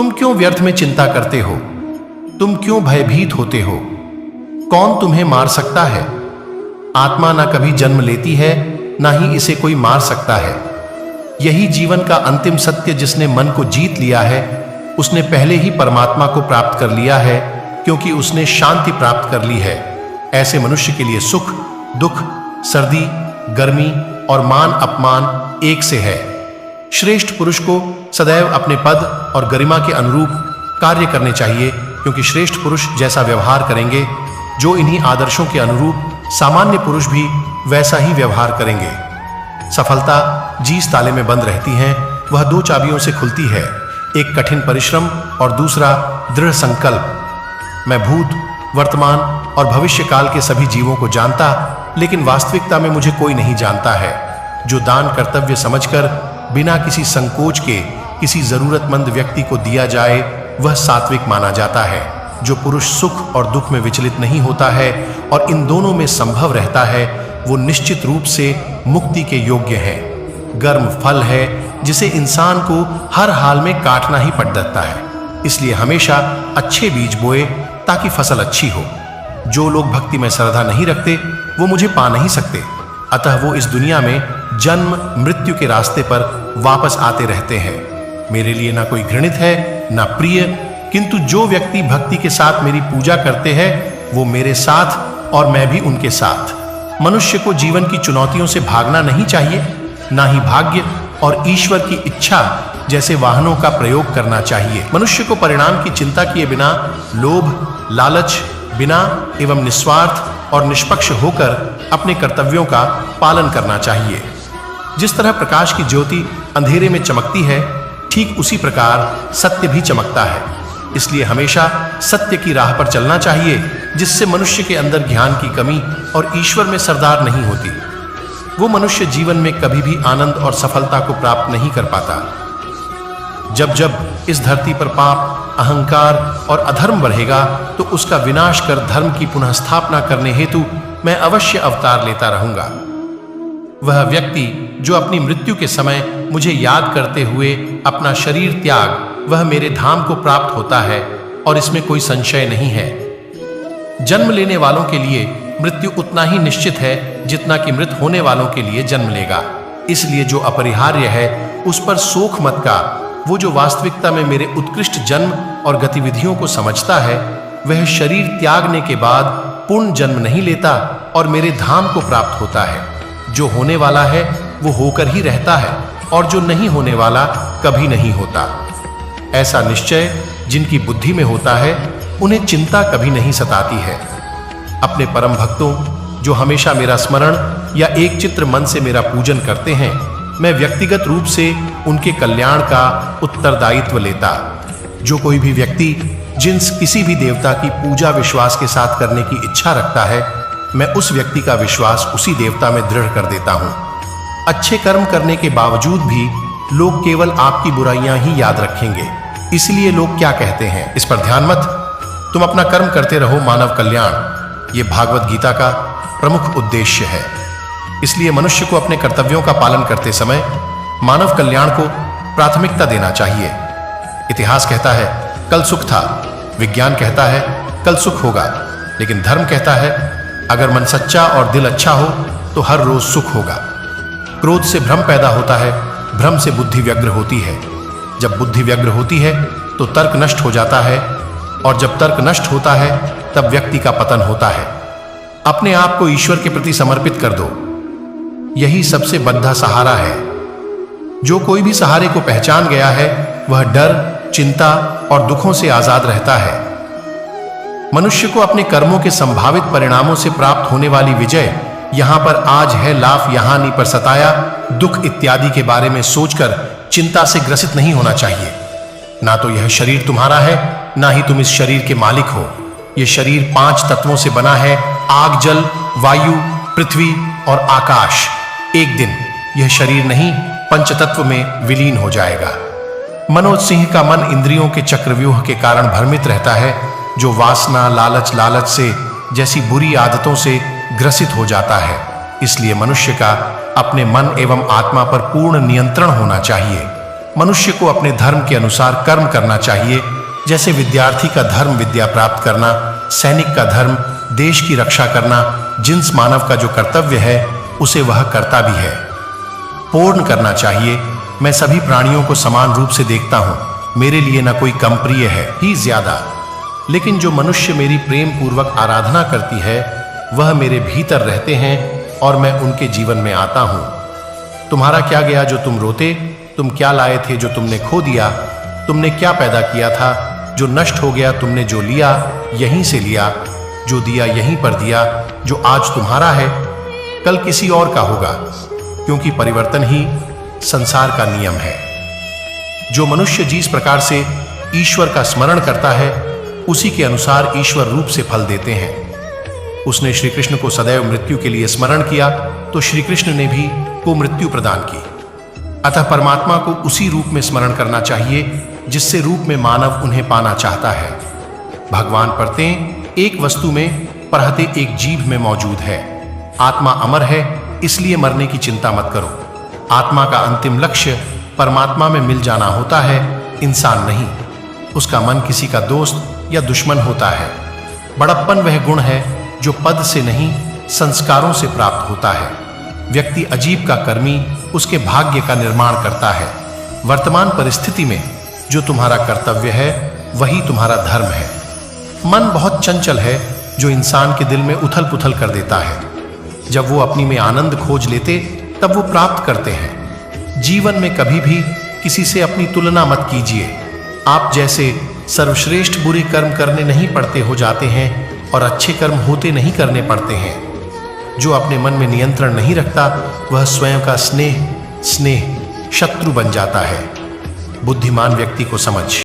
तुम क्यों व्यर्थ में चिंता करते हो? तुम क्यों भयभीत होते हो? कौन तुम्हें मार सकता है? आत्मा ना कभी जन्म लेती है, ना ही इसे कोई मार सकता है। यही जीवन का अंतिम सत्य। जिसने मन को जीत लिया है, उसने पहले ही परमात्मा को प्राप्त कर लिया है, क्योंकि उसने शांति प्राप्त कर ली है। ऐसे मनुष्य के लिए सुख, दुख, सर्दी, गर्मी और मान अपमान एक से है। श्रेष्ठ पुरुष को सदैव अपने पद और गरिमा के अनुरूप कार्य करने चाहिए, क्योंकि श्रेष्ठ पुरुष जैसा व्यवहार करेंगे, जो इन्हीं आदर्शों के अनुरूप सामान्य पुरुष भी वैसा ही व्यवहार करेंगे। सफलता जिस ताले में बंद रहती है, वह दो चाबियों से खुलती है, एक कठिन परिश्रम और दूसरा दृढ़ संकल्प। मैं भूत, वर्तमान और भविष्य काल के सभी जीवों को जानता, लेकिन वास्तविकता में मुझे कोई नहीं जानता है। जो दान कर्तव्य समझकर बिना किसी संकोच के किसी जरूरतमंद व्यक्ति को दिया जाए, वह सात्विक माना जाता है। जो पुरुष सुख और दुख में विचलित नहीं होता है और इन दोनों में संभव रहता है, वो निश्चित रूप से मुक्ति के योग्य है। गर्म फल है जिसे इंसान को हर हाल में काटना ही पड़ जाता है। इसलिए हमेशा अच्छे बीज बोए ताकि फसल अच्छी हो। जो लोग भक्ति में श्रद्धा नहीं रखते, वो मुझे पा नहीं सकते। अतः वो इस दुनिया में जन्म मृत्यु के रास्ते पर वापस आते रहते हैं। मेरे लिए ना कोई घृणित है, ना प्रिय, किंतु जो व्यक्ति भक्ति के साथ मेरी पूजा करते हैं, वो मेरे साथ और मैं भी उनके साथ। मनुष्य को जीवन की चुनौतियों से भागना नहीं चाहिए, ना ही भाग्य और ईश्वर की इच्छा जैसे वाहनों का प्रयोग करना चाहिए। मनुष्य को परिणाम की चिंता किए बिना लोभ, लालच बिना एवं निस्वार्थ और निष्पक्ष होकर अपने कर्तव्यों का पालन करना चाहिए। जिस तरह प्रकाश की ज्योति अंधेरे में चमकती है, ठीक उसी प्रकार सत्य भी चमकता है। इसलिए हमेशा सत्य की राह पर चलना चाहिए, जिससे मनुष्य के अंदर ज्ञान की कमी और ईश्वर में सरदार नहीं होती। वो मनुष्य जीवन में कभी भी आनंद और सफलता को प्राप्त नहीं कर पाता। जब जब इस धरती पर पाप, अहंकार और अधर्म बढ़ेगा, तो उसका विनाश कर धर्म की पुनः स्थापना करने हेतु मैं अवश्य अवतार लेता रहूंगा। वह व्यक्ति जो अपनी मृत्यु के समय मुझे याद करते हुए अपना शरीर त्याग, वह मेरे धाम को प्राप्त होता है, और इसमें कोई संशय नहीं है। जन्म लेने वालों के लिए मृत्यु उतना ही निश्चित है जितना कि मृत होने वालों के लिए जन्म लेगा। इसलिए जो अपरिहार्य है, उस पर शोक मत का। वो जो वास्तविकता में मेरे उत्कृष्ट जन्म और गतिविधियों को समझता है, वह शरीर त्यागने के बाद पूर्ण जन्म नहीं लेता और मेरे धाम को प्राप्त होता है। जो होने वाला है वो होकर ही रहता है, और जो नहीं होने वाला कभी नहीं होता। ऐसा निश्चय जिनकी बुद्धि में होता है, उन्हें चिंता कभी नहीं सताती है। अपने परम भक्तों जो हमेशा मेरा स्मरण या एक चित्र मन से मेरा पूजन करते हैं, मैं व्यक्तिगत रूप से उनके कल्याण का उत्तरदायित्व लेता। जो कोई भी व्यक्ति जिस किसी भी देवता की पूजा विश्वास के साथ करने की इच्छा रखता है, मैं उस व्यक्ति का विश्वास उसी देवता में दृढ़ कर देता हूँ। अच्छे कर्म करने के बावजूद भी लोग केवल आपकी बुराइयां ही याद रखेंगे। इसलिए लोग क्या कहते हैं, इस पर ध्यान मत। तुम अपना कर्म करते रहो, मानव कल्याण। ये भागवत गीता का प्रमुख उद्देश्य है। इसलिए मनुष्य को अपने कर्तव्यों का पालन करते समय मानव कल्याण को प्राथमिकता देना चाहिए। इतिहास कहता है कल सुख था, विज्ञान कहता है कल सुख होगा, लेकिन धर्म कहता है अगर मन सच्चा और दिल अच्छा हो तो हर रोज सुख होगा। क्रोध से भ्रम पैदा होता है, भ्रम से बुद्धि व्यग्र होती है। जब बुद्धि व्यग्र होती है तो तर्क नष्ट हो जाता है, और जब तर्क नष्ट होता है तब व्यक्ति का पतन होता है। अपने आप को ईश्वर के प्रति समर्पित कर दो, यही सबसे बद्धा सहारा है। जो कोई भी सहारे को पहचान गया है, वह डर, चिंता और दुखों से आजाद रहता है। मनुष्य को अपने कर्मों के संभावित परिणामों से प्राप्त होने वाली विजय, यहां पर आज है लाफ यहाँ नी पर सताया, दुख इत्यादि के बारे में सोचकर चिंता से ग्रसित नहीं होना चाहिए। ना तो यह शरीर तुम्हारा है, ना ही तुम इस शरीर के मालिक हो। यह शरीर 5 तत्वों से बना है, आग, जल, वायु, पृथ्वी और आकाश। एक दिन यह शरीर नहीं, पंचतत्व में विलीन हो जाएगा। मनोज सिंह का मन इंद्रियों के चक्रव्यूह के कारण भ्रमित रहता है, जो वासना, लालच से जैसी बुरी आदतों से ग्रसित हो जाता है। इसलिए मनुष्य का अपने मन एवं आत्मा पर पूर्ण नियंत्रण होना चाहिए। मनुष्य को अपने धर्म के अनुसार कर्म करना चाहिए। जैसे विद्यार्थी का धर्म विद्या प्राप्त करना, सैनिक का धर्म देश की रक्षा करना, जिन्स मानव का जो कर्तव्य है उसे वह करता भी है, पूर्ण करना चाहिए। मैं सभी प्राणियों को समान रूप से देखता हूँ, मेरे लिए न कोई कम प्रिय है ही ज्यादा। लेकिन जो मनुष्य मेरी प्रेम पूर्वक आराधना करती है वह मेरे भीतर रहते हैं और मैं उनके जीवन में आता हूँ। तुम्हारा क्या गया जो तुम रोते, तुम क्या लाए थे जो तुमने खो दिया, तुमने क्या पैदा किया था जो नष्ट हो गया, तुमने जो लिया यहीं से लिया, जो दिया यहीं पर दिया, जो आज तुम्हारा है कल किसी और का होगा, क्योंकि परिवर्तन ही संसार का नियम है। जो मनुष्य जिस प्रकार से ईश्वर का स्मरण करता है उसी के अनुसार ईश्वर रूप से फल देते हैं। उसने श्री कृष्ण को सदैव मृत्यु के लिए स्मरण किया तो श्री कृष्ण ने भी को मृत्यु प्रदान की। अतः परमात्मा को उसी रूप में स्मरण करना चाहिए जिससे रूप में मानव उन्हें पाना चाहता है। भगवान प्रत्येक एक वस्तु में परहते एक जीव में मौजूद है। आत्मा अमर है, इसलिए मरने की चिंता मत करो। आत्मा का अंतिम लक्ष्य परमात्मा में मिल जाना होता है, इंसान नहीं। उसका मन किसी का दोस्त या दुश्मन होता है। बड़प्पन वह गुण है जो पद से नहीं संस्कारों से प्राप्त होता है। व्यक्ति अजीब का कर्मी उसके भाग्य का निर्माण करता है। वर्तमान परिस्थिति में जो तुम्हारा कर्तव्य है वही तुम्हारा धर्म है। मन बहुत चंचल है जो इंसान के दिल में उथल पुथल कर देता है। जब वो अपनी में आनंद खोज लेते तब वो प्राप्त करते हैं। जीवन में कभी भी किसी से अपनी तुलना मत कीजिए। आप जैसे सर्वश्रेष्ठ बुरे कर्म करने नहीं पड़ते हो जाते हैं और अच्छे कर्म होते नहीं करने पड़ते हैं। जो अपने मन में नियंत्रण नहीं रखता वह स्वयं का स्नेह शत्रु बन जाता है। बुद्धिमान व्यक्ति को समझ।